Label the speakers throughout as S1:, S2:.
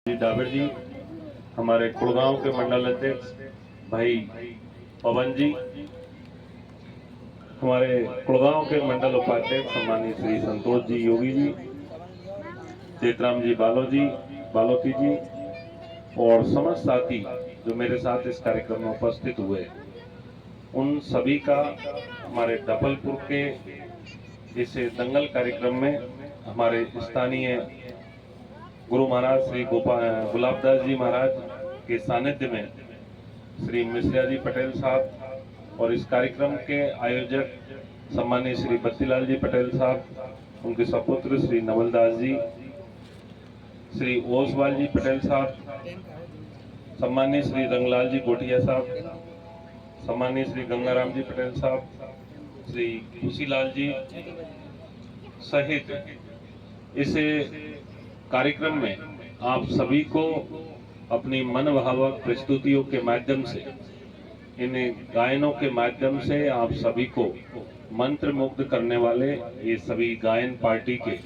S1: जी डाबर जी, हमारे कुड़गांव के मंडल अध्यक्ष भाई पवन जी, हमारे कुड़गांव के मंडल उपाध्यक्ष सम्मानीय श्री संतोष जी योगी जी, चेतराम जी बालोती जी और समस्त साथी जो मेरे साथ इस कार्यक्रम में उपस्थित हुए, उन सभी का हमारे डबलपुर के इस दंगल कार्यक्रम में हमारे स्थानीय गुरु महाराज श्री गुलाबदास जी महाराज के सानिध्य में श्री मिश्रा जी पटेल साहब और इस कार्यक्रम के आयोजक सम्मानीय श्री बत्तीलाल जी पटेल साहब, उनके सपुत्र श्री नवलदास जी, श्री ओसवाल जी पटेल साहब, सम्मानीय श्री रंगलाल जी गोटिया साहब, सम्मानीय श्री गंगाराम जी पटेल साहब, श्री खुशीलाल जी सहित इस कार्यक्रम में आप सभी को अपनी मनभावक प्रस्तुतियों के माध्यम से, इन गायनों के माध्यम से आप सभी को मंत्र मुग्ध करने वाले ये सभी गायन पार्टी के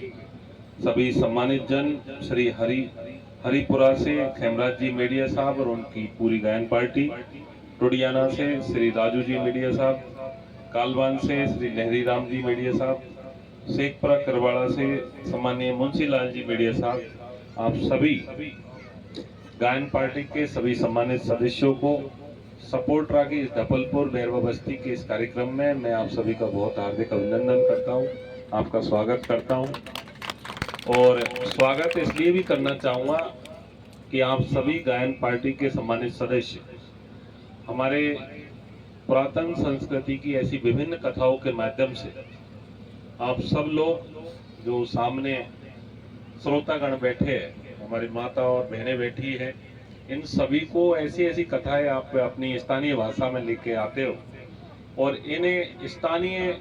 S1: सभी सम्मानित जन श्री हरिपुरा से खेमराज जी मीडिया साहब और उनकी पूरी गायन पार्टी, टोडियाना से श्री राजू जी मीडिया साहब, कालवान से श्री लहरी राम जी मीडिया साहब, शेखपुरा करवाड़ा से सम्मानीय मुंशी लाल जी मीडिया साहब, आप सभी गायन पार्टी के सभी सम्मानित सदस्यों को सपोर्ट रहा कि इस धपलपुर भैरवा बस्ती के इस कार्यक्रम में मैं आप सभी का बहुत हार्दिक अभिनंदन करता हूं, आपका स्वागत करता हूं। और स्वागत इसलिए भी करना चाहूँगा कि आप सभी गायन पार्टी के सम्मानित सदस्य हमारे पुरातन संस्कृति की ऐसी विभिन्न कथाओं के माध्यम से आप सब लोग जो सामने श्रोतागण बैठे हैं, हमारी माता और बहनें बैठी हैं, इन सभी को ऐसी ऐसी कथाएं आप अपनी स्थानीय भाषा में लेके आते हो और इन्हें स्थानीय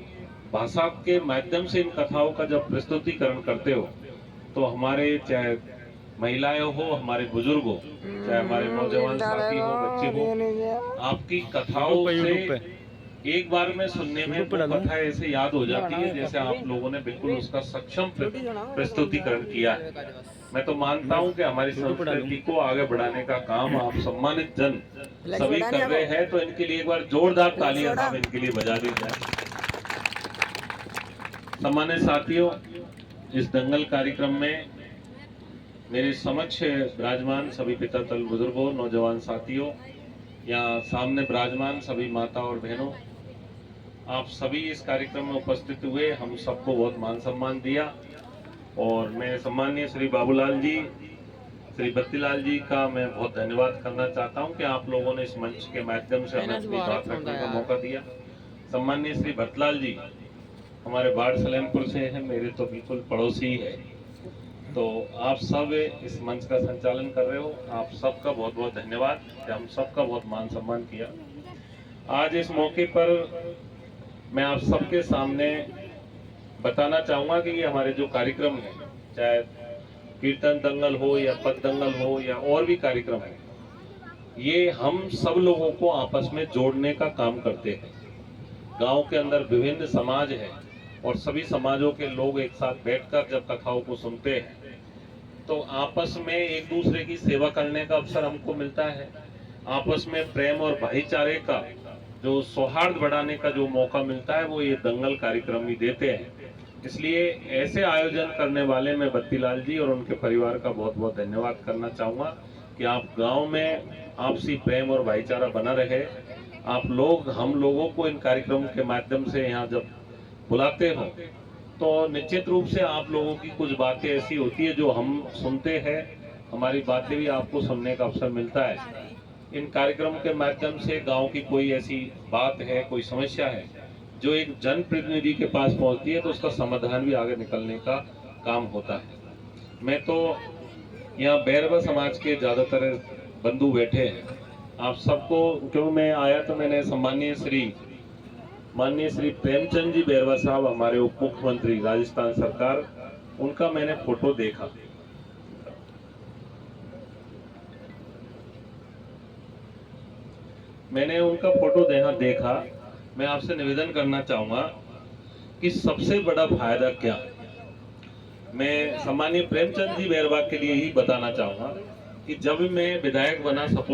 S1: भाषा के माध्यम से इन कथाओं का जब प्रस्तुतिकरण करते हो तो हमारे चाहे महिलाएं हो, हमारे बुजुर्ग हो, चाहे हमारे नौजवान साथी हो, बच्चे हो, आपकी कथाओं से एक बार में सुनने में वो कथा ऐसे याद हो जाती है जैसे आप लोगों ने बिल्कुल उसका सक्षम प्रस्तुतिकरण किया है। मैं तो मानता हूं कि हमारी संस्कृति को आगे बढ़ाने का काम आप सम्मानित जन सभी कर रहे हैं, तो इनके लिए एक बार जोरदार तालियां आप इनके लिए बजा दी जाए। सम्मानित साथियों, इस दंगल कार्यक्रम में मेरे समक्ष विराजमान सभी पितृतल बुजुर्गों, नौजवान साथियों, यहाँ सामने विराजमान सभी माता और बहनों, आप सभी इस कार्यक्रम में उपस्थित हुए, हम सबको बहुत मान सम्मान दिया और मैं सम्मानीय श्री बाबूलाल जी, श्री बत्तीलाल जी का मैं बहुत धन्यवाद करना चाहता हूं कि आप लोगों ने इस मंच के माध्यम से हमें अपनी बात रखने का मौका दिया। सम्मानीय श्री भट्टलाल जी हमारे बाढ़ सलेमपुर से हैं, मेरे तो बिल्कुल पड़ोसी है, तो आप सब इस मंच का संचालन कर रहे हो, आप सबका बहुत बहुत धन्यवाद कि हम सबका बहुत मान सम्मान किया। आज इस मौके पर मैं आप सबके सामने बताना चाहूंगा कि ये हमारे जो कार्यक्रम है, चाहे कीर्तन दंगल हो या पद दंगल हो या और भी कार्यक्रम है, ये हम सब लोगों को आपस में जोड़ने का काम करते हैं। गांव के अंदर विभिन्न समाज है और सभी समाजों के लोग एक साथ बैठकर जब कथाओं को सुनते हैं तो आपस में एक दूसरे की सेवा करने का अवसर हमको मिलता है, आपस में प्रेम और भाईचारे का जो सौहार्द बढ़ाने का जो मौका मिलता है वो ये दंगल कार्यक्रम भी देते हैं। इसलिए ऐसे आयोजन करने वाले मैं बत्तीलाल जी और उनके परिवार का बहुत बहुत धन्यवाद करना चाहूँगा कि आप गांव में आपसी प्रेम और भाईचारा बना रहे। आप लोग हम लोगों को इन कार्यक्रमों के माध्यम से यहाँ जब बुलाते हो तो निश्चित रूप से आप लोगों की कुछ बातें ऐसी होती है जो हम सुनते हैं, हमारी बातें भी आपको सुनने का अवसर मिलता है। इन कार्यक्रम के माध्यम से गांव की कोई ऐसी बात है, कोई समस्या है जो एक जनप्रतिनिधि के पास पहुंचती है तो उसका समाधान भी आगे निकलने का काम होता है। मैं तो यहाँ बैरवा समाज के ज्यादातर बंधु बैठे हैं, आप सबको क्यों मैं आया तो मैंने माननीय श्री प्रेमचंद जी बैरवा साहब, हमारे उप मुख्यमंत्री राजस्थान सरकार, उनका मैंने फोटो देखा। मैंने उनका फोटो देखा। मैं आपसे निवेदन करना चाहूंगा कि सबसे बड़ा फायदा क्या, मैं सम्मानीय प्रेमचंद जी बैरवा के लिए ही बताना चाहूंगा कि जब मैं विधायक बना सपोर्ट